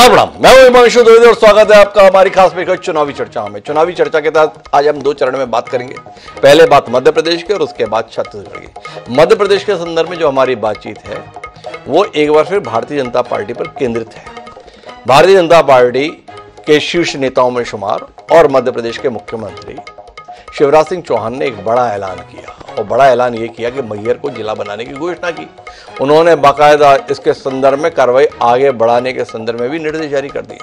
नमस्कार प्रणाम, मैं हूं हिमांशु द्विवेदी और स्वागत है आपका हमारी खास पेशकश चुनावी चर्चा में। चुनावी चर्चा के तहत आज हम दो चरण में बात करेंगे। पहले बात मध्य प्रदेश की और उसके बाद छत्तीसगढ़ की। मध्य प्रदेश के संदर्भ में जो हमारी बातचीत है वो एक बार फिर भारतीय जनता पार्टी पर केंद्रित है। भारतीय जनता पार्टी के शीर्ष नेताओं में शुमार और मध्य प्रदेश के मुख्यमंत्री शिवराज सिंह चौहान ने एक बड़ा ऐलान किया और बड़ा ऐलान ये किया कि मैहर को जिला बनाने की घोषणा की। उन्होंने बाकायदा इसके संदर्भ में कार्रवाई आगे बढ़ाने के संदर्भ में भी निर्देश जारी कर दिए।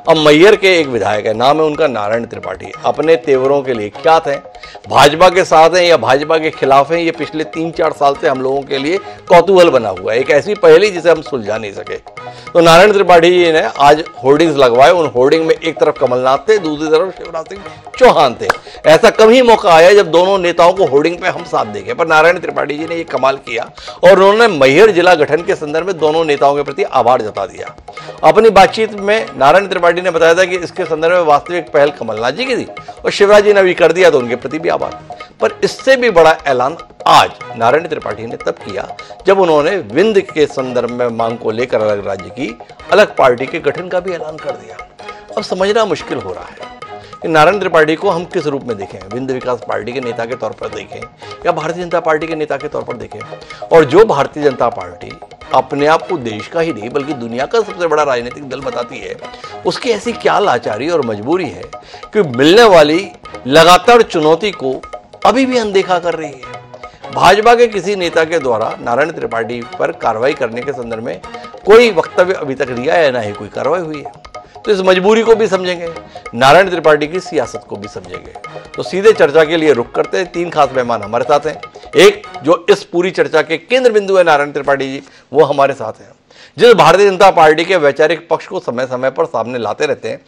अब मैहर के एक विधायक है, नाम है उनका नारायण त्रिपाठी, अपने तेवरों के लिए ख्यात हैं, भाजपा के साथ हैं या भाजपा के खिलाफ हैं, ये पिछले 3-4 साल से हम लोगों के लिए कौतूहल बना हुआ है, एक ऐसी पहेली जिसे हम सुलझा नहीं सके। तो नारायण त्रिपाठी जी ने आज होर्डिंग्स लगवाए। उन होर्डिंग में एक तरफ कमलनाथ थे, दूसरी तरफ शिवराज सिंह चौहान थे। ऐसा कम ही मौका आया जब दोनों नेताओं को होर्डिंग पे हम साथ देखे, पर नारायण त्रिपाठी जी ने ये कमाल किया और उन्होंने मैहर जिला गठन के संदर्भ में दोनों नेताओं के प्रति आभार जता दिया। अपनी बातचीत में नारायण त्रिपाठी ने बताया था कि इसके संदर्भ में वास्तविक पहल कमलनाथ जी की थी और शिवराज जी ने भी कर दिया, तो उनके प्रति भी आभार। पर इससे भी बड़ा ऐलान आज नारायण त्रिपाठी ने तब किया जब उन्होंने विंध्य के संदर्भ में मांग को लेकर अलग राज्य की अलग पार्टी के गठन का भी ऐलान कर दिया। अब समझना मुश्किल हो रहा है कि नारायण त्रिपाठी को हम किस रूप में देखें, विंध्य विकास पार्टी के नेता के तौर पर देखें या भारतीय जनता पार्टी के नेता के तौर पर देखें। और जो भारतीय जनता पार्टी अपने आप को देश का ही नहीं बल्कि दुनिया का सबसे बड़ा राजनीतिक दल बताती है, उसकी ऐसी क्या लाचारी और मजबूरी है कि मिलने वाली लगातार चुनौती को अभी भी अनदेखा कर रही है। भाजपा के किसी नेता के द्वारा नारायण त्रिपाठी पर कार्रवाई करने के संदर्भ में कोई वक्तव्य अभी तक दिया है, ना ही कोई कार्रवाई हुई है। तो इस मजबूरी को भी समझेंगे, नारायण त्रिपाठी की सियासत को भी समझेंगे। तो सीधे चर्चा के लिए रुख करते हैं। 3 खास मेहमान हमारे साथ हैं। एक जो इस पूरी चर्चा के केंद्र बिंदु है नारायण त्रिपाठी जी, वो हमारे साथ हैं। जिस भारतीय जनता पार्टी के वैचारिक पक्ष को समय समय पर सामने लाते रहते हैं,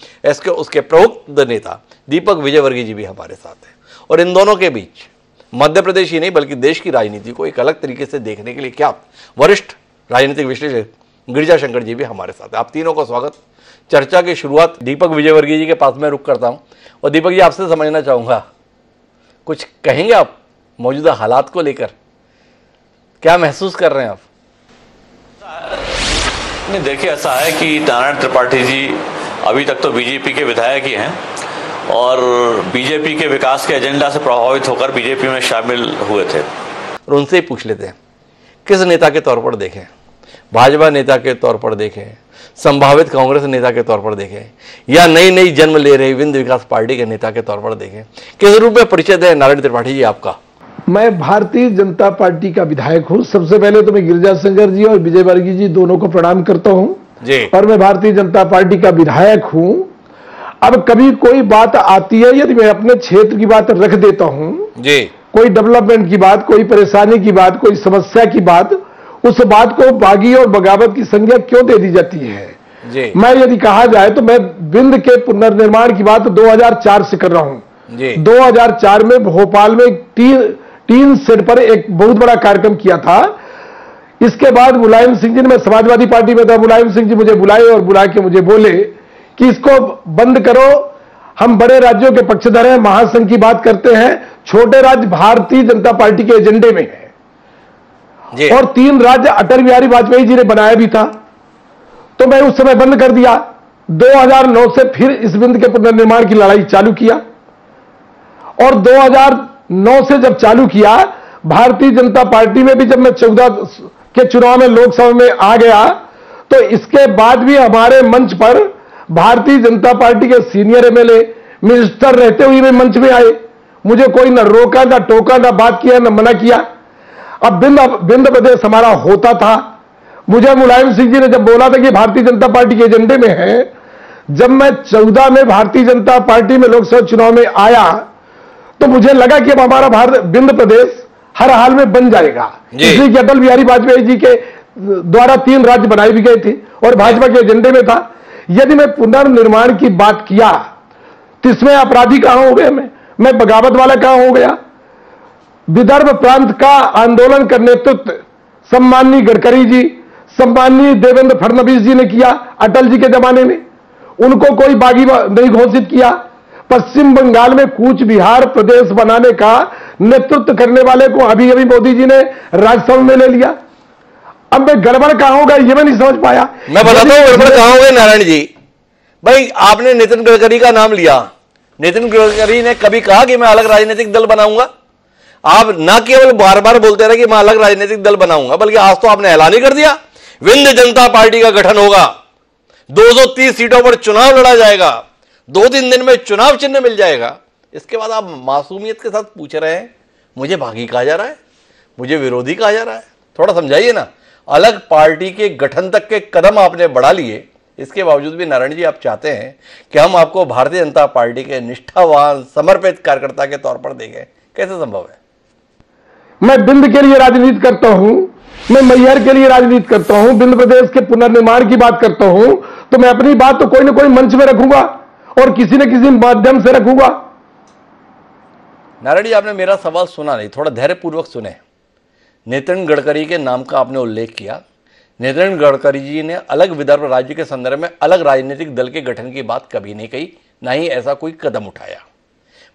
उसके प्रमुख नेता दीपक विजयवर्गीय जी भी हमारे साथ हैं। और इन दोनों के बीच मध्य प्रदेश ही नहीं बल्कि देश की राजनीति को एक अलग तरीके से देखने के लिए क्या वरिष्ठ राजनीतिक विश्लेषक गिरिजा शंकर जी भी हमारे साथ है। आप तीनों का स्वागत। चर्चा की शुरुआत दीपक विजयवर्गीय जी के पास में रुक करता हूं और दीपक जी आपसे समझना चाहूंगा, कुछ कहेंगे आप मौजूदा हालात को लेकर, क्या महसूस कर रहे हैं आप? नहीं, देखिए ऐसा है कि नारायण त्रिपाठी जी अभी तक तो बीजेपी के विधायक ही हैं और बीजेपी के विकास के एजेंडा से प्रभावित होकर बीजेपी में शामिल हुए थे। और उनसे ही पूछ लेते हैं, किस नेता के तौर पर देखें, भाजपा नेता के तौर पर देखें, संभावित कांग्रेस नेता के तौर पर देखें या नई जन्म ले रही विंध्य विकास पार्टी के नेता के तौर पर देखें, किस रूप में परिचय दें नारायण त्रिपाठी जी आपका? मैं भारतीय जनता पार्टी का विधायक हूं। सबसे पहले तो मैं गिरिजा शंकर जी और विजयवर्गीय जी दोनों को प्रणाम करता हूं जी। और मैं भारतीय जनता पार्टी का विधायक हूं। अब कभी कोई बात आती है, यदि मैं अपने क्षेत्र की बात रख देता हूं जी, कोई डेवलपमेंट की बात, कोई परेशानी की बात, कोई समस्या की बात, उस बात को बागी और बगावत की संज्ञा क्यों दे दी जाती है जी? मैं यदि कहा जाए तो मैं विंध्य के पुनर्निर्माण की बात 2004 से कर रहा हूं जी। 2004 में भोपाल में टीन सेट पर एक बहुत बड़ा कार्यक्रम किया था। इसके बाद मुलायम सिंह जी ने, मैं समाजवादी पार्टी में था, मुलायम सिंह जी मुझे बुलाए और बुला के मुझे बोले कि इसको बंद करो, हम बड़े राज्यों के पक्षधर हैं, महासंघ की बात करते हैं, छोटे राज्य भारतीय जनता पार्टी के एजेंडे में है। और 3 राज्य अटल बिहारी वाजपेयी जी ने बनाया भी था, तो मैं उस समय बंद कर दिया। 2009 से फिर इस विंध्य के पुनर्निर्माण की लड़ाई चालू किया और 2009 से जब चालू किया, भारतीय जनता पार्टी में भी जब मैं 14 के चुनाव में लोकसभा में आ गया, तो इसके बाद भी हमारे मंच पर भारतीय जनता पार्टी के सीनियर एमएलए मिनिस्टर रहते हुए भी मंच में आए। मुझे कोई न रोका, न टोका, न बात किया, न मना किया। अब विंध्य प्रदेश हमारा होता था। मुझे मुलायम सिंह जी ने जब बोला था कि भारतीय जनता पार्टी के एजेंडे में है, जब मैं 14 में भारतीय जनता पार्टी में लोकसभा चुनाव में आया तो मुझे लगा कि अब हमारा विंध्य प्रदेश हर हाल में बन जाएगा, इसलिए कि अटल बिहारी वाजपेयी जी के द्वारा 3 राज्य बनाए भी गए थे और भाजपा के एजेंडे में था। यदि मैं पुनर्निर्माण की बात किया तो इसमें अपराधी कहां हो गए, मैं बगावत वाला कहां हो गया? विदर्भ प्रांत का आंदोलन का नेतृत्व सम्माननीय गडकरी जी, सम्माननीय देवेंद्र फडणवीस जी ने किया अटल जी के जमाने में, उनको कोई बागी नहीं घोषित किया। पश्चिम बंगाल में कूच बिहार प्रदेश बनाने का नेतृत्व करने वाले को अभी मोदी जी ने राज्यसभा में ले लिया। अब मैं गड़बड़ कहां होगा ये मैं नहीं समझ पाया। मैं बताता हूं गड़बड़ कहां होगा नारायण जी। भाई आपने नितिन गडकरी का नाम लिया, नितिन गडकरी ने कभी कहा कि मैं अलग राजनीतिक दल बनाऊंगा? आप ना केवल बार बार बोलते रहे कि मैं अलग राजनीतिक दल बनाऊंगा, बल्कि आज तो आपने ऐलान ही कर दिया विंध्य जनता पार्टी का गठन होगा, 230 सीटों पर चुनाव लड़ा जाएगा, 2-3 दिन में चुनाव चिन्ह मिल जाएगा। इसके बाद आप मासूमियत के साथ पूछ रहे हैं मुझे बागी कहा जा रहा है, मुझे विरोधी कहा जा रहा है। थोड़ा समझाइए ना। अलग पार्टी के गठन तक के कदम आपने बढ़ा लिए, इसके बावजूद भी नारायण जी आप चाहते हैं कि हम आपको भारतीय जनता पार्टी के निष्ठावान समर्पित कार्यकर्ता के तौर पर देखें। कैसे संभव है? मैं बिंद के लिए राजनीति करता हूं, मैं मैहर के लिए राजनीति करता हूं, बिंद प्रदेश के पुनर्निर्माण की बात करता हूं, तो मैं अपनी बात तो कोई ना कोई मंच में रखूंगा और किसी न किसी माध्यम से रखूंगा। नारायण जी आपने मेरा सवाल सुना नहीं, थोड़ा धैर्यपूर्वक सुने। नितिन गडकरी के नाम का आपने उल्लेख किया। नितिन गडकरी जी ने अलग विदर्भ राज्य के संदर्भ में अलग राजनीतिक दल के गठन की बात कभी नहीं कही, ना ही ऐसा कोई कदम उठाया।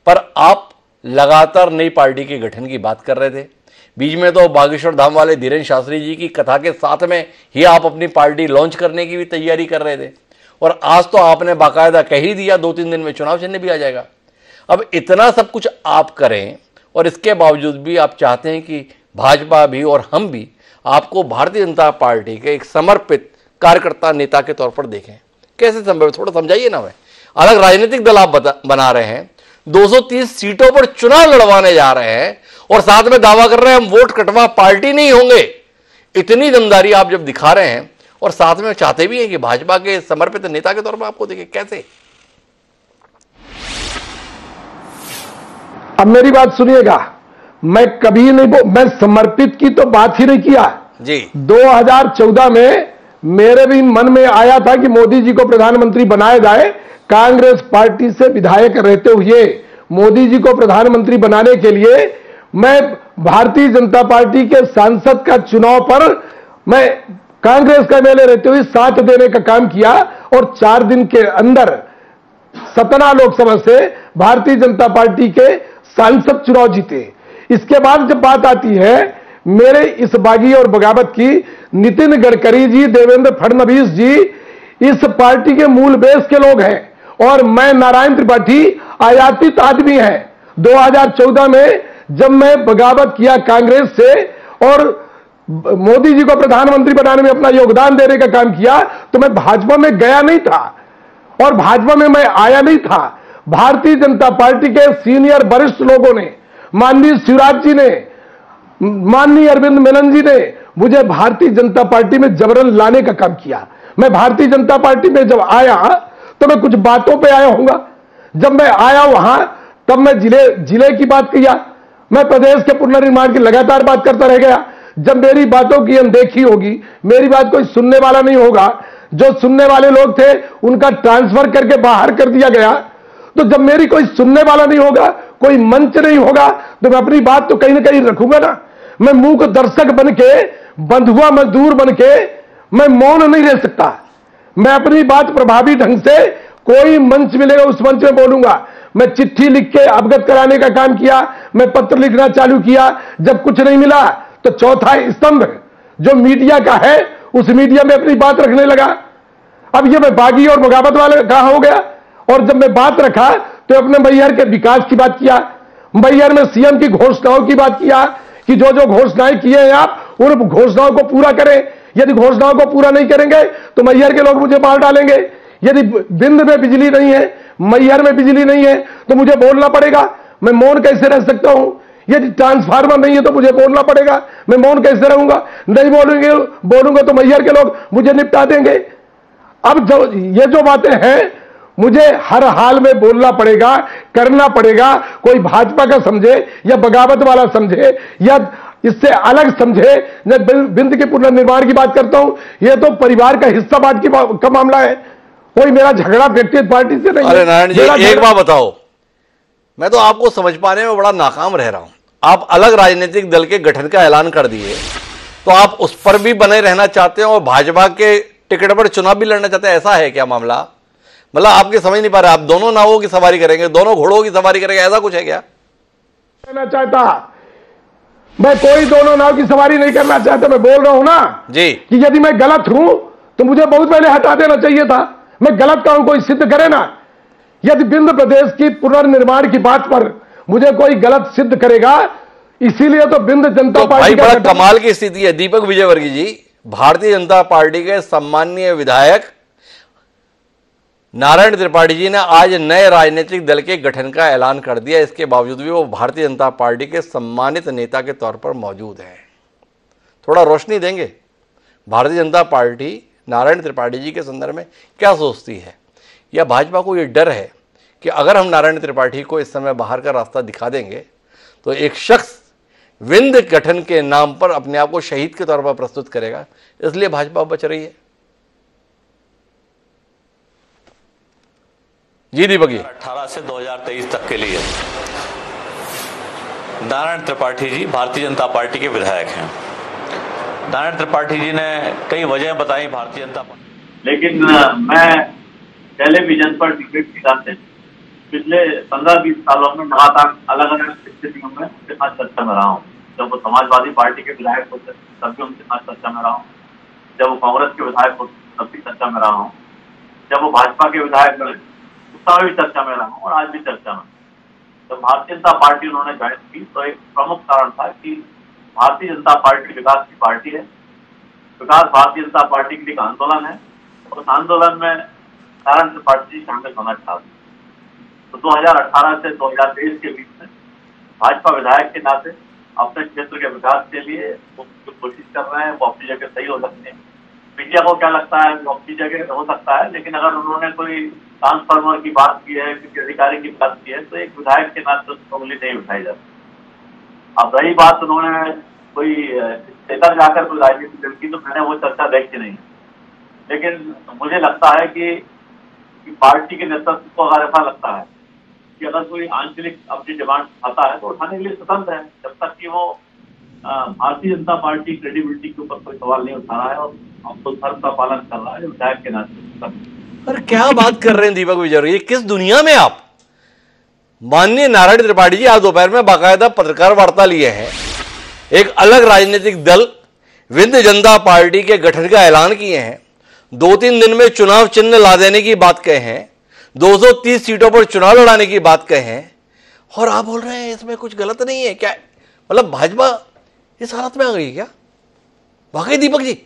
पर आप लगातार नई पार्टी के गठन की बात कर रहे थे। बीच में तो बागेश्वर धाम वाले धीरेन्द्र शास्त्री जी की कथा के साथ में ही आप अपनी पार्टी लॉन्च करने की भी तैयारी कर रहे थे, और आज तो आपने बाकायदा कह ही दिया 2-3 दिन में चुनाव चिन्ह भी आ जाएगा। अब इतना सब कुछ आप करें और इसके बावजूद भी आप चाहते हैं कि भाजपा भी और हम भी आपको भारतीय जनता पार्टी के एक समर्पित कार्यकर्ता नेता के तौर पर देखें। कैसे संभव है? थोड़ा समझाइए ना। मैं अलग राजनीतिक दल आप बना रहे हैं, 230 सीटों पर चुनाव लड़वाने जा रहे हैं और साथ में दावा कर रहे हैं हम वोट कटवा पार्टी नहीं होंगे। इतनी दमदारी आप जब दिखा रहे हैं और साथ में चाहते भी हैं कि भाजपा के समर्पित नेता के तौर पर आपको देखें, कैसे? अब मेरी बात सुनिएगा, मैं कभी नहीं मैं समर्पित की तो बात ही नहीं किया जी। 2014 में मेरे भी मन में आया था कि मोदी जी को प्रधानमंत्री बनाया जाए। कांग्रेस पार्टी से विधायक रहते हुए मोदी जी को प्रधानमंत्री बनाने के लिए मैं भारतीय जनता पार्टी के सांसद का चुनाव पर मैं कांग्रेस का एमएलए रहते हुए साथ देने का काम किया और 4 दिन के अंदर सतना लोकसभा से भारतीय जनता पार्टी के सांसद चुनाव जीते। इसके बाद जब बात आती है मेरे इस बागी और बगावत की, नितिन गडकरी जी, देवेंद्र फडणवीस जी इस पार्टी के मूल बेस के लोग हैं और मैं नारायण त्रिपाठी आयातित आदमी है। 2014 में जब मैं बगावत किया कांग्रेस से और मोदी जी को प्रधानमंत्री बनाने में अपना योगदान देने का काम किया, तो मैं भाजपा में गया नहीं था और भाजपा में मैं आया नहीं था। भारतीय जनता पार्टी के सीनियर वरिष्ठ लोगों ने, माननीय शिवराज जी ने, माननीय अरविंद मेनन जी ने मुझे भारतीय जनता पार्टी में जबरन लाने का काम किया। मैं भारतीय जनता पार्टी में जब आया तो मैं कुछ बातों पे आया हूंगा। जब मैं आया वहां तब मैं जिले की बात किया, मैं प्रदेश के पुनर्निर्माण की लगातार बात करता रह गया। जब मेरी बातों की अनदेखी होगी, मेरी बात कोई सुनने वाला नहीं होगा, जो सुनने वाले लोग थे उनका ट्रांसफर करके बाहर कर दिया गया, तो जब मेरी कोई सुनने वाला नहीं होगा, कोई मंच नहीं होगा, तो मैं अपनी बात तो कहीं ना कहीं रखूंगा ना। मैं मूक दर्शक बन के, बंधुआ मजदूर बन के मैं मौन नहीं रह सकता। मैं अपनी बात प्रभावी ढंग से, कोई मंच मिलेगा उस मंच में बोलूंगा। मैं चिट्ठी लिख के अवगत कराने का काम किया, मैं पत्र लिखना चालू किया। जब कुछ नहीं मिला तो चौथा स्तंभ जो मीडिया का है उस मीडिया में अपनी बात रखने लगा। अब ये मैं बागी और बगावत वाले कहां हो गया। और जब मैं बात रखा तो अपने मैहर के विकास की बात किया, मैहर में सीएम की घोषणाओं की बात किया कि जो जो घोषणाएं किए हैं आप उन घोषणाओं को पूरा करें। यदि घोषणाओं को पूरा नहीं करेंगे तो मैहर के लोग मुझे मार डालेंगे। यदि बिंद में बिजली नहीं है, मैहर में बिजली नहीं है तो मुझे बोलना पड़ेगा। मैं मौन कैसे रह सकता हूं? यदि ट्रांसफार्मर नहीं है तो मुझे बोलना पड़ेगा। मैं मौन कैसे रहूंगा? नहीं बोलूंगा तो मैहर के लोग मुझे निपटा देंगे। अब ये जो बातें हैं मुझे हर हाल में बोलना पड़ेगा, करना पड़ेगा। कोई भाजपा का समझे या बगावत वाला समझे या इससे अलग समझे। मैं बिंद के पुनर्निर्माण की बात करता हूं, यह तो परिवार का हिस्सा बांट का मामला है। कोई मेरा झगड़ा व्यक्तिगत पार्टी से नहीं। अरे नारायण जी एक बात बताओ, मैं तो आपको समझ पाने में बड़ा नाकाम रह रहा हूं। आप अलग राजनीतिक दल के गठन का ऐलान कर दिए तो आप उस पर भी बने रहना चाहते हैं और भाजपा के टिकट पर चुनाव भी लड़ना चाहते हैं, ऐसा है क्या मामला? मतलब आपके समझ नहीं पा रहे, आप दोनों नावों की सवारी करेंगे, दोनों घोड़ों की सवारी करेंगे, ऐसा कुछ है क्या? कहना चाहता मैं कोई दोनों नाव की सवारी नहीं करना चाहता। मैं बोल रहा हूं ना जी कि यदि मैं गलत हूं तो मुझे बहुत पहले हटा देना चाहिए था। मैं गलत का हूं, कोई सिद्ध करे ना। यदि विंध्य प्रदेश की पुनर्निर्माण की बात पर मुझे कोई गलत सिद्ध करेगा, इसीलिए तो विंध्य जनता तो पार्टी भाई बड़ा कमाल की स्थिति है दीपक विजयवर्गीय जी। भारतीय जनता पार्टी के सम्माननीय विधायक नारायण त्रिपाठी जी ने आज नए राजनीतिक दल के गठन का ऐलान कर दिया। इसके बावजूद भी वो भारतीय जनता पार्टी के सम्मानित नेता के तौर पर मौजूद हैं। थोड़ा रोशनी देंगे भारतीय जनता पार्टी नारायण त्रिपाठी जी के संदर्भ में क्या सोचती है, या भाजपा को ये डर है कि अगर हम नारायण त्रिपाठी को इस समय बाहर का रास्ता दिखा देंगे तो एक शख्स विंध्य गठन के नाम पर अपने आप को शहीद के तौर पर प्रस्तुत करेगा, इसलिए भाजपा बच रही है। जी दीपक जी। 2018 से 2023 तक के लिए नारायण त्रिपाठी जी भारतीय जनता पार्टी के विधायक हैं। नारायण त्रिपाठी जी ने कई वजह बताई भारतीय जनता पार्टी, लेकिन मैं पहले भी जनपद टिकट की बात है पिछले 15-20 सालों में लगातार अलग अलग स्थितियों में उनके साथ चर्चा में रहा हूँ। जब वो समाजवादी पार्टी के विधायक होते तब भी उनके साथ चर्चा में रहा हूँ, जब वो कांग्रेस के विधायक होते तब भी चर्चा में रहा हूँ, जब वो भाजपा के विधायक बने उस समय भी चर्चा में रहा हूँ और आज भी चर्चा में। जब भारतीय जनता पार्टी उन्होंने ज्वाइन की तो एक प्रमुख कारण था कि भारतीय जनता पार्टी विकास की पार्टी है, विकास भारतीय जनता पार्टी के लिए एक आंदोलन है और उस आंदोलन में नारायण त्रिपाठी जी शामिल होना चाहते। तो 2018 से 2023 के बीच में भाजपा विधायक के नाते अपने क्षेत्र के विकास के लिए वो कोशिश कर रहे हैं। वो अपनी जगह सही हो सकते हैं, मीडिया को क्या लगता है वो अपनी जगह हो सकता है, लेकिन अगर उन्होंने कोई ट्रांसफार्मर की बात की है, किसी अधिकारी की बात की है तो एक विधायक के नाते उसको उंगली नहीं उठाई जाती। अब रही बात उन्होंने कोई लेकर जाकर कोई राजनीति की, तो मैंने वो चर्चा देखी नहीं, लेकिन मुझे लगता है कि पार्टी के नेतृत्व को अगर ऐसा लगता है कि अगर कोई आंचलिक अपनी डिमांड आता है तो उठाने के लिए स्वतंत्र है, जब तक कि वो भारतीय जनता पार्टी क्रेडिबिलिटी के ऊपर कोई सवाल नहीं उठा रहा है और अब तो धर्म का पालन कर रहा है विधायक के नाते। अरे क्या बात कर रहे हैं दीपक विजयवर्गीय, किस दुनिया में आप। माननीय नारायण त्रिपाठी जी आज दोपहर में बाकायदा पत्रकार वार्ता लिए हैं, एक अलग राजनीतिक दल विंध्य जनता पार्टी के गठन का ऐलान किए हैं, 2-3 दिन में चुनाव चिन्ह ला देने की बात कहे हैं, 230 सीटों पर चुनाव लड़ाने की बात कहे हैं, और आप बोल रहे हैं इसमें कुछ गलत नहीं है क्या? मतलब भाजपा इस हालत में आ गई क्या वाकई दीपक जी?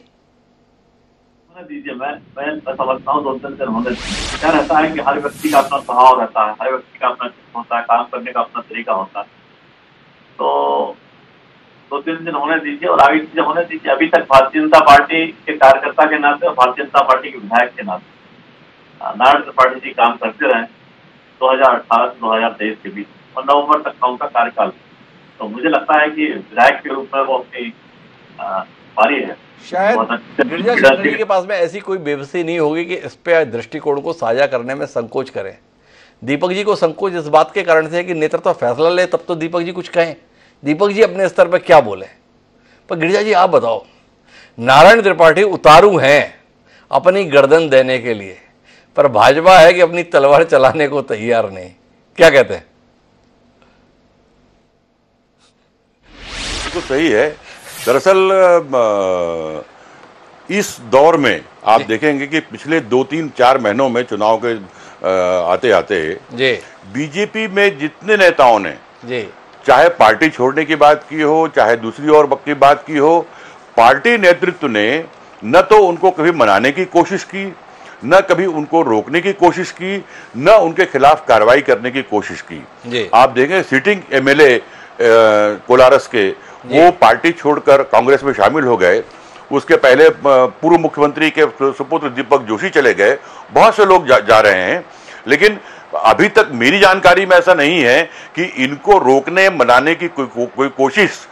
दीजिए, मैं समझता हूँ 2-3 दिन होने क्या रहता है कि हर व्यक्ति का अपना स्वभाव रहता है, हर व्यक्ति का अपना होता है, काम करने का अपना तरीका होता है। तो 2-3 दिन होने दीजिए और आगे चीजें होने दीजिए। अभी तक भारतीय जनता पार्टी के कार्यकर्ता के नाते और भारतीय जनता पार्टी के विधायक के नाते नारायण त्रिपाठी जी काम करते रहे 2018 से 2023 के बीच, और नवंबर तक का उनका कार्यकाल। तो मुझे लगता है कि विधायक के रूप में वो अपनी पारी है। शायद गिरिजा शंकर जी के पास में ऐसी कोई बेबसी नहीं होगी कि इस पे दृष्टिकोण को साझा करने में संकोच करें। दीपक जी को संकोच इस बात के कारण से है कि नेतृत्व फैसला ले तब तो दीपक जी कुछ कहें, दीपक जी अपने स्तर पर क्या बोले। पर गिरिजा जी आप बताओ, नारायण त्रिपाठी उतारू हैं अपनी गर्दन देने के लिए, पर भाजपा है कि अपनी तलवार चलाने को तैयार नहीं, क्या कहते हैं? तो सही है। दरअसल इस दौर में आप देखेंगे कि पिछले 2-3-4 महीनों में चुनाव के आते आते बीजेपी में जितने नेताओं ने चाहे पार्टी छोड़ने की बात की हो, चाहे दूसरी ओर की बात की हो, पार्टी नेतृत्व ने न तो उनको कभी मनाने की कोशिश की, न कभी उनको रोकने की कोशिश की, न उनके खिलाफ कार्रवाई करने की कोशिश की। आप देखें सिटिंग एमएलए कोलारस के वो पार्टी छोड़कर कांग्रेस में शामिल हो गए। उसके पहले पूर्व मुख्यमंत्री के सुपुत्र दीपक जोशी चले गए। बहुत से लोग जा रहे हैं, लेकिन अभी तक मेरी जानकारी में ऐसा नहीं है कि इनको रोकने मनाने की कोई कोशिश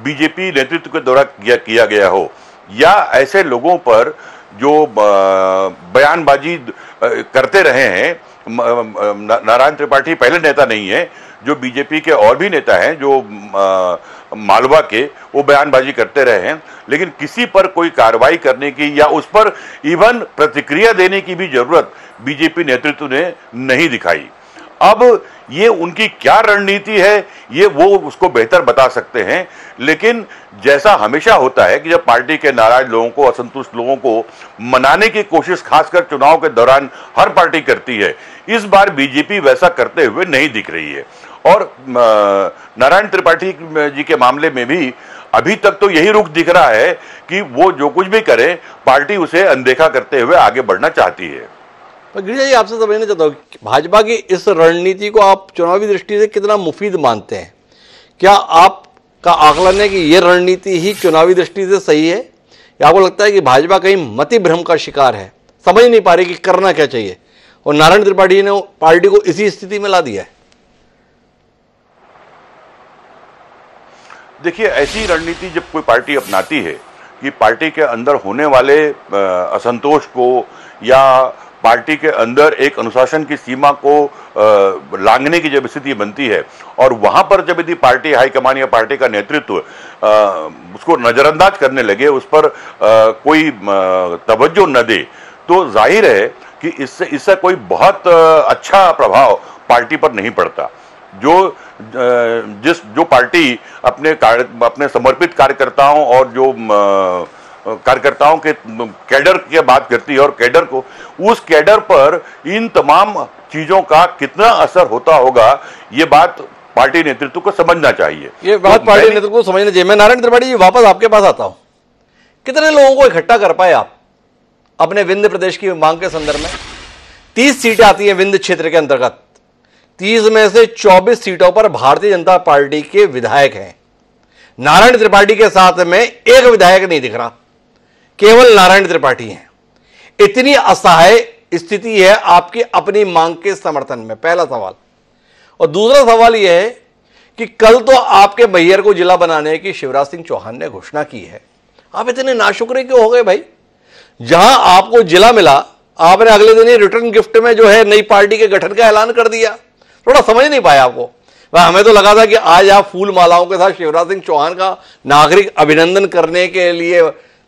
बीजेपी नेतृत्व के द्वारा किया गया हो, या ऐसे लोगों पर जो बयानबाजी करते रहे हैं। नारायण त्रिपाठी पहले नेता नहीं है, जो बीजेपी के और भी नेता हैं जो मालवा के, वो बयानबाजी करते रहे हैं, लेकिन किसी पर कोई कार्रवाई करने की या उस पर इवन प्रतिक्रिया देने की भी जरूरत बीजेपी नेतृत्व ने नहीं दिखाई। अब ये उनकी क्या रणनीति है ये वो उसको बेहतर बता सकते हैं, लेकिन जैसा हमेशा होता है कि जब पार्टी के नाराज लोगों को, असंतुष्ट लोगों को मनाने की कोशिश खासकर चुनाव के दौरान हर पार्टी करती है, इस बार बीजेपी वैसा करते हुए नहीं दिख रही है। और नारायण त्रिपाठी जी के मामले में भी अभी तक तो यही रुख दिख रहा है कि वो जो कुछ भी करें पार्टी उसे अनदेखा करते हुए आगे बढ़ना चाहती है। तो गिरिजा जी, आपसे समझना चाहता हूँ, भाजपा की इस रणनीति को आप चुनावी दृष्टि से कितना मुफीद मानते हैं? क्या आपका आकलन है कि यह रणनीति ही चुनावी दृष्टि से सही है, या आपको लगता है कि भाजपा कहीं मति भ्रम का शिकार है, समझ नहीं पा रही कि करना क्या चाहिए, और नारायण त्रिपाठी ने पार्टी को इसी स्थिति में ला दिया है? देखिए, ऐसी रणनीति जब कोई पार्टी अपनाती है कि पार्टी के अंदर होने वाले असंतोष को या पार्टी के अंदर एक अनुशासन की सीमा को लांघने की जब स्थिति बनती है, और वहां पर जब यदि पार्टी हाईकमान या पार्टी का नेतृत्व उसको नजरअंदाज करने लगे, उस पर कोई तवज्जो न दे, तो जाहिर है कि इससे कोई बहुत अच्छा प्रभाव पार्टी पर नहीं पड़ता। जो पार्टी अपने समर्पित कार्यकर्ताओं और जो कार्यकर्ताओं के कैडर की बात करती है, और कैडर को, उस कैडर पर इन तमाम चीजों का कितना असर होता होगा, ये बात पार्टी नेतृत्व को समझना चाहिए। ये बात पार्टी नेतृत्व को समझना चाहिए। मैं नारायण त्रिपाठी जी वापस आपके पास आता हूं। कितने लोगों को इकट्ठा कर पाए आप अपने विंध्य प्रदेश की मांग के संदर्भ में? 30 सीटें आती हैं विंध्य क्षेत्र के अंतर्गत। 30 में से 24 सीटों पर भारतीय जनता पार्टी के विधायक हैं। नारायण त्रिपाठी के साथ में एक विधायक नहीं दिख रहा, केवल नारायण त्रिपाठी हैं। इतनी असहाय स्थिति है आपकी अपनी मांग के समर्थन में, पहला सवाल। और दूसरा सवाल यह है कि कल तो आपके मैयर को जिला बनाने की शिवराज सिंह चौहान ने घोषणा की है, आप इतने नाशुक्रे क्यों हो गए भाई? जहां आपको जिला मिला, आपने अगले दिन ही रिटर्न गिफ्ट में जो है नई पार्टी के गठन का ऐलान कर दिया। थोड़ा समझ नहीं पाया आपको? हमें तो लगा था कि आज आप फूल मालाओं के साथ शिवराज सिंह चौहान का नागरिक अभिनंदन करने के लिए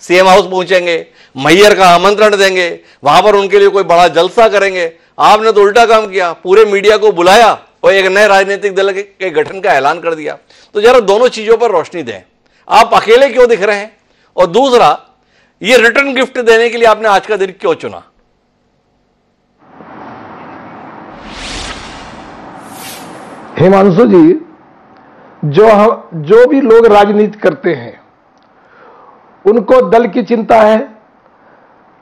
सीएम हाउस पहुंचेंगे, मैयर का आमंत्रण देंगे, वहां पर उनके लिए कोई बड़ा जलसा करेंगे। आपने तो उल्टा काम किया, पूरे मीडिया को बुलाया और एक नए राजनीतिक दल के गठन का ऐलान कर दिया। तो जरा दोनों चीजों पर रोशनी दें, आप अकेले क्यों दिख रहे हैं? और दूसरा, ये रिटर्न गिफ्ट देने के लिए आपने आज का दिन क्यों चुना? हिमांशु जी, जो भी लोग राजनीति करते हैं उनको दल की चिंता है,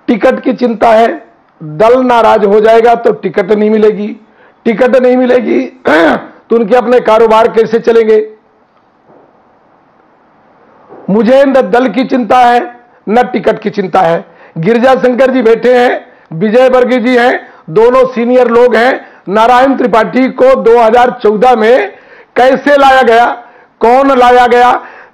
टिकट की चिंता है। दल नाराज हो जाएगा तो टिकट नहीं मिलेगी, टिकट नहीं मिलेगी तो उनके अपने कारोबार कैसे चलेंगे। मुझे न दल की चिंता है न टिकट की चिंता है। गिरिजा शंकर जी बैठे हैं, विजय वर्गीय जी हैं, दोनों सीनियर लोग हैं। नारायण त्रिपाठी को 2014 में कैसे लाया गया, कौन लाया गया,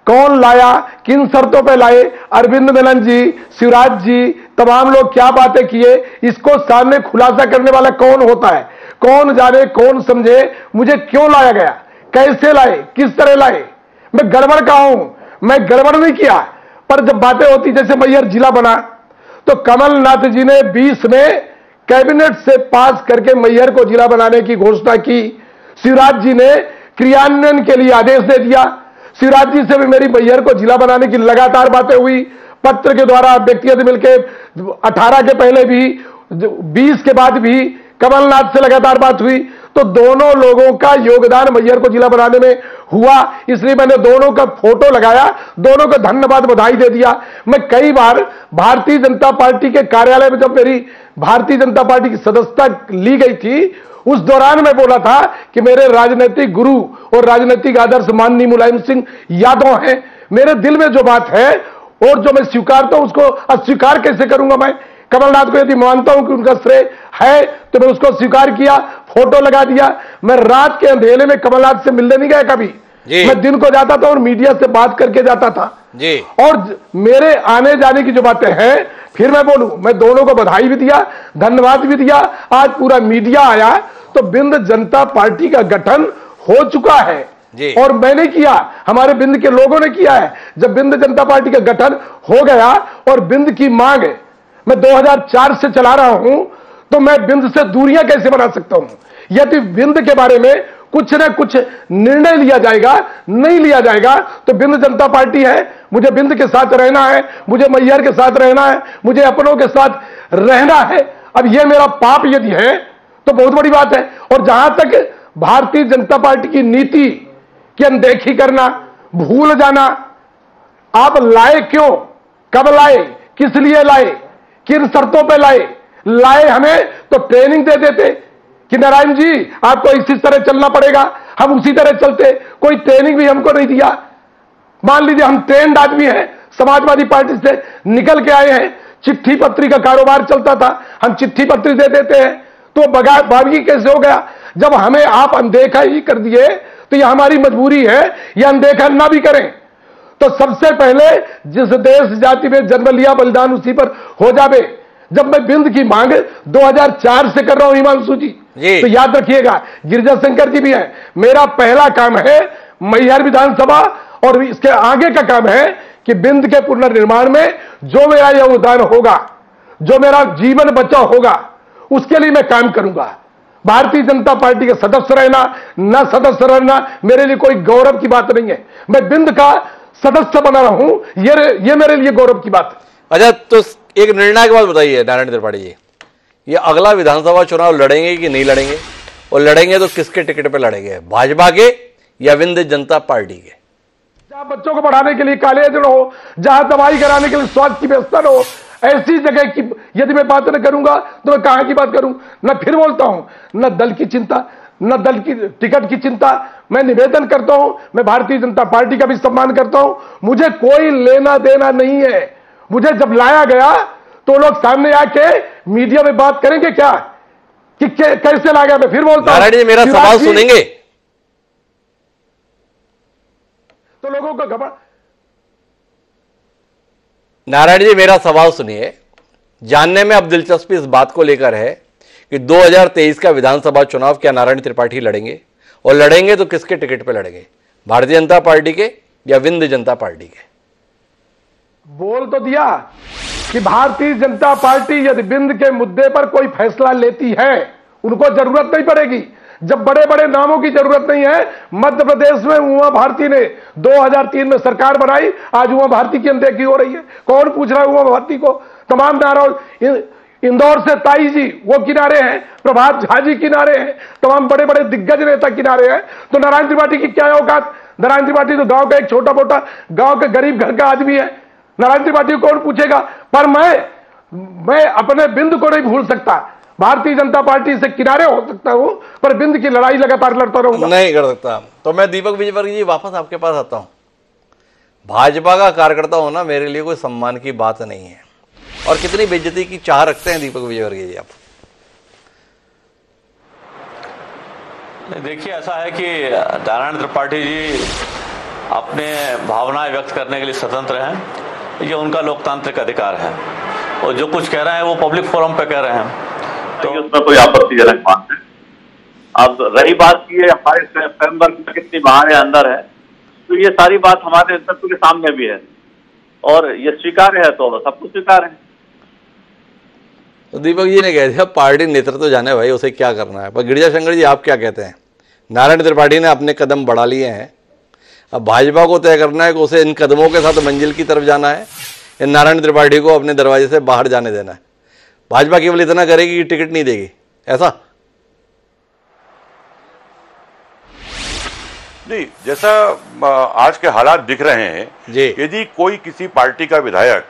कौन लाया, किन शर्तों पे लाए, अरविंद मेनन जी, शिवराज जी, तमाम लोग क्या बातें किए, इसको सामने खुलासा करने वाला कौन होता है? कौन जाने, कौन समझे मुझे क्यों लाया गया, कैसे लाए, किस तरह लाए। मैं गड़बड़ का हूं, मैं गड़बड़ नहीं किया, पर जब बातें होती, जैसे मैयर जिला बना तो कमलनाथ जी ने 20 में कैबिनेट से पास करके मैयर को जिला बनाने की घोषणा की। शिवराज जी ने क्रियान्वयन के लिए आदेश दे दिया। शिवराज जी से भी मेरी मैयर को जिला बनाने की लगातार बातें हुई, पत्र के द्वारा, व्यक्तिगत मिलकर 18 के पहले भी, 20 के बाद भी कमलनाथ से लगातार बात हुई। तो दोनों लोगों का योगदान मैयर को जिला बनाने में हुआ, इसलिए मैंने दोनों का फोटो लगाया, दोनों को धन्यवाद, बधाई दे दिया। मैं कई बार भारतीय जनता पार्टी के कार्यालय में, जब मेरी भारतीय जनता पार्टी की सदस्यता ली गई थी, उस दौरान मैं बोला था कि मेरे राजनीतिक गुरु और राजनीतिक आदर्श माननीय मुलायम सिंह यादव हैं। मेरे दिल में जो बात है और जो मैं स्वीकारता हूं, उसको अस्वीकार कैसे करूंगा मैं? कमलनाथ को यदि मानता हूं कि उनका श्रेय है तो मैं उसको स्वीकार किया, फोटो लगा दिया। मैं रात के अंधेरे में कमलनाथ से मिलने नहीं गया कभी, मैं दिन को जाता था और मीडिया से बात करके जाता था जी। और मेरे आने जाने की जो बातें हैं, फिर मैं बोलूं, मैं दोनों को बधाई भी दिया, धन्यवाद भी दिया। आज पूरा मीडिया आया तो बिंद जनता पार्टी का गठन हो चुका है और मैंने किया, हमारे बिंद के लोगों ने किया है। जब बिंद जनता पार्टी का गठन हो गया और बिंद की मांग मैं 2004 से चला रहा हूं, तो मैं बिंद से दूरियां कैसे बना सकता हूं? यदि बिंद के बारे में कुछ न कुछ निर्णय लिया जाएगा, नहीं लिया जाएगा तो बिंद जनता पार्टी है, मुझे बिंद के साथ रहना है, मुझे मैहर के साथ रहना है, मुझे अपनों के साथ रहना है। अब यह मेरा पाप यदि है तो बहुत बड़ी बात है। और जहां तक भारतीय जनता पार्टी की नीति की अनदेखी करना, भूल जाना, आप लाए क्यों, कब लाए, किस लिए लाए, किन शर्तों पे लाए हमें तो ट्रेनिंग दे देते कि नारायण जी आपको इसी तरह चलना पड़ेगा, हम उसी तरह चलते। कोई ट्रेनिंग भी हमको नहीं दिया। मान लीजिए हम ट्रेंड आदमी हैं, समाजवादी पार्टी से निकल के आए हैं, चिट्ठी पत्री का कारोबार चलता था, हम चिट्ठी पत्री दे देते हैं तो बागी कैसे हो गया? जब हमें आप अनदेखा ही कर दिए तो यह हमारी मजबूरी है, यह अनदेखा ना भी करें। तो सबसे पहले जिस देश जाति में जन्म लिया बलिदान उसी पर हो जावे। जब मैं बिंद की मांग 2004 से कर रहा हूं हिमांशु जी, तो याद रखिएगा गिरिजा शंकर जी भी है, मेरा पहला काम है मैहर विधानसभा और इसके आगे का काम है कि बिंद के पुनर्निर्माण में जो मेरा योगदान होगा, जो मेरा जीवन बचा होगा, उसके लिए मैं काम करूंगा। भारतीय जनता पार्टी के सदस्य रहना न सदस्य रहना मेरे लिए कोई गौरव की बात नहीं है। मैं बिंद का सदस्य बना रहा हूं, ये मेरे लिए गौरव की बात है। अच्छा, तो एक निर्णय के बाद बताइए नारायण त्रिपाठी जी, ये अगला विधानसभा चुनाव लड़ेंगे कि नहीं लड़ेंगे, और लड़ेंगे तो किसके टिकट पे लड़ेंगे, भाजपा के या विंध्य जनता पार्टी के? जहां बच्चों को पढ़ाने के लिए कॉलेज हो, जहां दवाई कराने के लिए स्वास्थ्य की व्यवस्था हो, ऐसी जगह की यदि मैं बात न करूंगा तो मैं कहां की बात करूं? न फिर बोलता हूं, न दल की चिंता, न दल की टिकट की चिंता। मैं निवेदन करता हूं, मैं भारतीय जनता पार्टी का भी सम्मान करता हूं, मुझे कोई लेना देना नहीं है। मुझे जब लाया गया तो लोग सामने आके मीडिया में बात करेंगे क्या कि कैसे लाया गया? मैं फिर बोलता हूं, मेरा सवाल सुनेंगे तो लोगों को घबरा। नारायण जी मेरा सवाल सुनिए, जानने में अब दिलचस्पी इस बात को लेकर है कि 2023 का विधानसभा चुनाव क्या नारायण त्रिपाठी लड़ेंगे, और लड़ेंगे तो किसके टिकट पे लड़ेंगे, भारतीय जनता पार्टी के या विंध्य जनता पार्टी के? बोल तो दिया कि भारतीय जनता पार्टी यदि बिंद के मुद्दे पर कोई फैसला लेती है उनको जरूरत नहीं पड़ेगी। जब बड़े बड़े नामों की जरूरत नहीं है, मध्य प्रदेश में उमा भारती ने 2003 में सरकार बनाई, आज उमा भारती की अनदेखी हो रही है। कौन पूछ रहा है उमा भारती को? तमाम नाराज, इंदौर से ताई जी वो किनारे हैं, प्रभात झा जी किनारे हैं, तमाम बड़े बड़े दिग्गज नेता किनारे हैं। तो नारायण त्रिपाठी की क्या औकात? नारायण त्रिपाठी तो गांव का एक छोटा मोटा गांव के गरीब घर का आदमी है। नारायण त्रिपाठी को कौन पूछेगा? पर मैं अपने बिंद को नहीं भूल सकता। भारतीय जनता पार्टी से किनारे हो सकता हूं पर बिंद की लड़ाई लगातार लड़ता रहूंगा। नहीं कर सकता। तो मैं दीपक विजयवर्गीय जी वापस आपके पास आता हूं। भाजपा का कार्यकर्ता होना मेरे लिए कोई सम्मान की बात नहीं है, और कितनी बेइज्जती की चाह रखते हैं दीपक विजयवर्गीय जी आप? देखिए, ऐसा है कि नारायण त्रिपाठी जी अपने भावनाएं व्यक्त करने के लिए स्वतंत्र हैं, ये उनका लोकतांत्रिक अधिकार है, और जो कुछ कह रहे हैं वो पब्लिक फोरम पे कह रहे हैं, तो उसमें कोई आपत्तिजनक बात है। अब रही बात की हमारे फ्रेमवर्क में कितनी बाहर है अंदर है, तो ये सारी बात हमारे नेतृत्व के सामने भी है और ये स्वीकार है, तो सब कुछ स्वीकार है। तो दीपक जी ने कह दिया पार्टी नेतृत्व जाने भाई, उसे क्या करना है। पर गिरिजा शंकर जी आप क्या कहते हैं? नारायण त्रिपाठी ने अपने कदम बढ़ा लिए हैं, अब भाजपा को तय करना है कि उसे इन कदमों के साथ मंजिल की तरफ जाना है या नारायण त्रिपाठी को अपने दरवाजे से बाहर जाने देना है। भाजपा केवल इतना करेगी कि टिकट नहीं देगी, ऐसा नहीं। जैसा आज के हालात दिख रहे हैं, यदि कोई किसी पार्टी का विधायक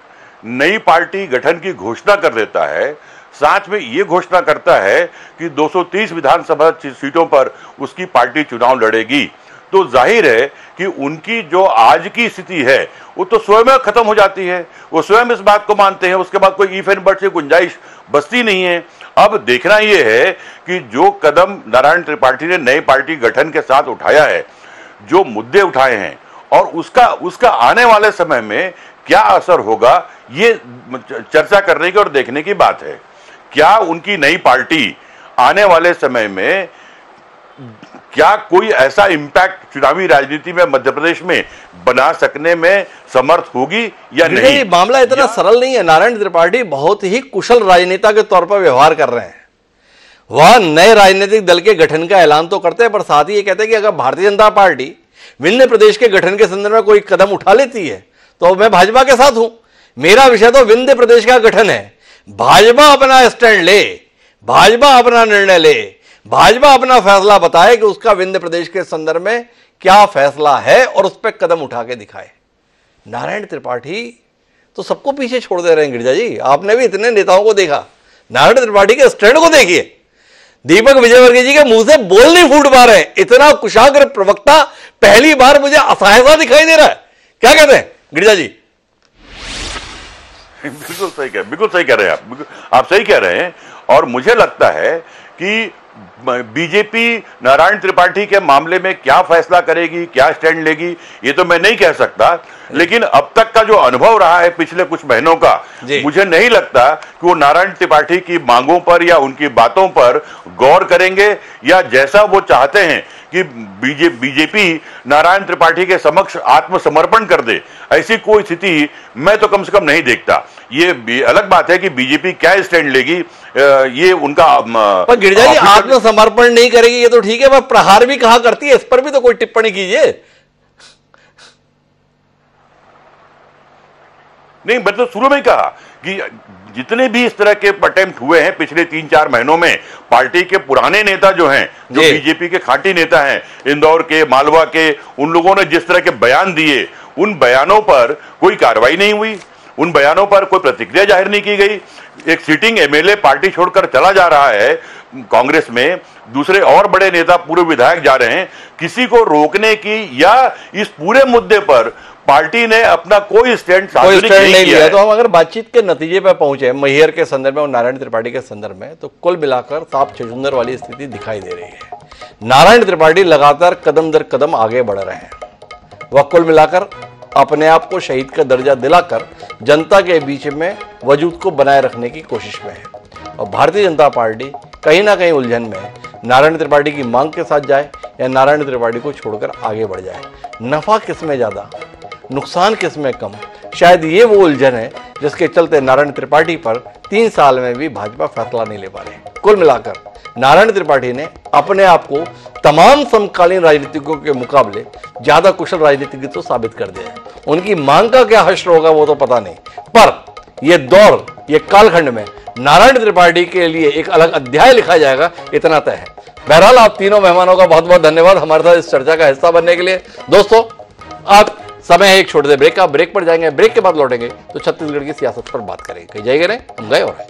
नई पार्टी गठन की घोषणा कर देता है, साथ में ये घोषणा करता है कि 230 विधानसभा सीटों पर उसकी पार्टी चुनाव लड़ेगी, तो जाहिर है कि उनकी जो आज की स्थिति है वो तो स्वयं खत्म हो जाती है। वो स्वयं इस बात को मानते हैं, उसके बाद कोई इफ एंड बट से गुंजाइश बचती नहीं है। अब देखना यह है कि जो कदम नारायण त्रिपाठी ने नई पार्टी गठन के साथ उठाया है, जो मुद्दे उठाए हैं, और उसका आने वाले समय में क्या असर होगा, ये चर्चा करने की और देखने की बात है। क्या उनकी नई पार्टी आने वाले समय में क्या कोई ऐसा इंपैक्ट चुनावी राजनीति में मध्य प्रदेश में बना सकने में समर्थ होगी या नहीं? मामला इतना सरल नहीं है। नारायण त्रिपाठी बहुत ही कुशल राजनेता के तौर पर व्यवहार कर रहे हैं। वह नए राजनीतिक दल के गठन का ऐलान तो करते हैं, पर साथ ही ये कहते हैं कि अगर भारतीय जनता पार्टी विंध्य प्रदेश के गठन के संदर्भ में कोई कदम उठा लेती है तो मैं भाजपा के साथ हूं। मेरा विषय तो विंध्य प्रदेश का गठन है। भाजपा अपना स्टैंड ले, भाजपा अपना निर्णय ले, भाजपा अपना फैसला बताए कि उसका विंध्य प्रदेश के संदर्भ में क्या फैसला है और उस पर कदम उठा के दिखाए। नारायण त्रिपाठी तो सबको पीछे छोड़ दे रहे हैं। गिरिजा जी, आपने भी इतने नेताओं को देखा, नारायण त्रिपाठी के स्टैंड को देखिए। दीपक विजयवर्गीय जी के मुंह से बोल नहीं फूट पा रहे हैं। इतना कुशाग्र प्रवक्ता पहली बार मुझे असहायता दिखाई दे रहा है। क्या कहते हैं गिरिजा जी? बिल्कुल सही कह रहे हैं आप सही कह रहे हैं। और मुझे लगता है कि बीजेपी नारायण त्रिपाठी के मामले में क्या फैसला करेगी, क्या स्टैंड लेगी, ये तो मैं नहीं कह सकता, लेकिन अब तक का जो अनुभव रहा है पिछले कुछ महीनों का, मुझे नहीं लगता कि वो नारायण त्रिपाठी की मांगों पर या उनकी बातों पर गौर करेंगे, या जैसा वो चाहते हैं कि बीजेपी नारायण त्रिपाठी के समक्ष आत्मसमर्पण कर दे, ऐसी कोई स्थिति मैं तो कम से कम नहीं देखता। ये अलग बात है कि बीजेपी क्या स्टैंड लेगी, ये उनका। पर गिरिजा जी, आत्मसमर्पण नहीं करेगी ये तो ठीक है, पर प्रहार भी कहा करती है, इस पर भी तो कोई टिप्पणी कीजिए। नहीं, मैं तो शुरू में ही कहा कि जितने भी इस तरह के अटेम्प्ट हुए हैं पिछले 3-4 महीनों में, पार्टी के पुराने नेता जो हैं, जो बीजेपी के खाटी नेता हैं, इंदौर के, मालवा के, उन लोगों ने जिस तरह के बयान दिए, उन बयानों पर कोई कार्रवाई नहीं हुई, उन बयानों पर कोई प्रतिक्रिया जाहिर नहीं की गई। एक सिटिंग एमएलए पार्टी छोड़कर चला जा रहा है कांग्रेस में, दूसरे और बड़े नेता, पूर्व विधायक जा रहे हैं। किसी को रोकने की या इस पूरे मुद्दे पर पार्टी ने अपना कोई स्टैंड नहीं लिया। तो हम अगर बातचीत के नतीजे पर पहुंचे मैहर के संदर्भ में और नारायण त्रिपाठी के संदर्भ में, तो कुल मिलाकर साफ चुकंदर वाली स्थिति दिखाई दे रही है। नारायण त्रिपाठी लगातार कदम दर कदम आगे बढ़ रहे हैं। वह कुल मिलाकर अपने आप को शहीद का दर्जा दिलाकर जनता के बीच में वजूद को बनाए रखने की कोशिश में है। और भारतीय जनता पार्टी कहीं ना कहीं उलझन में है, नारायण त्रिपाठी की मांग के साथ जाए या नारायण त्रिपाठी को छोड़कर आगे बढ़ जाए। नफा किस में ज्यादा, नुकसान किस में कम, शायद ये वो उलझन है जिसके चलते नारायण त्रिपाठी पर 3 साल में भी भाजपा फैसला नहीं ले पा रहे। कुल मिलाकर नारायण त्रिपाठी ने अपने आप को तमाम समकालीन राजनीतिज्ञों के मुकाबले ज्यादा कुशल राजनीतिज्ञ तो साबित कर दिया है। उनकी मांग का क्या हश्र होगा वो तो पता नहीं, पर यह दौर, ये कालखंड में नारायण त्रिपाठी के लिए एक अलग अध्याय लिखा जाएगा, इतना तय है। बहरहाल, आप तीनों मेहमानों का बहुत बहुत धन्यवाद हमारे साथ इस चर्चा का हिस्सा बनने के लिए। दोस्तों, आप समय है एक छोटे से ब्रेक का, ब्रेक पर जाएंगे, ब्रेक के बाद लौटेंगे तो छत्तीसगढ़ की सियासत पर बात करेंगे। कहीं जाएंगे नहीं, हम गए और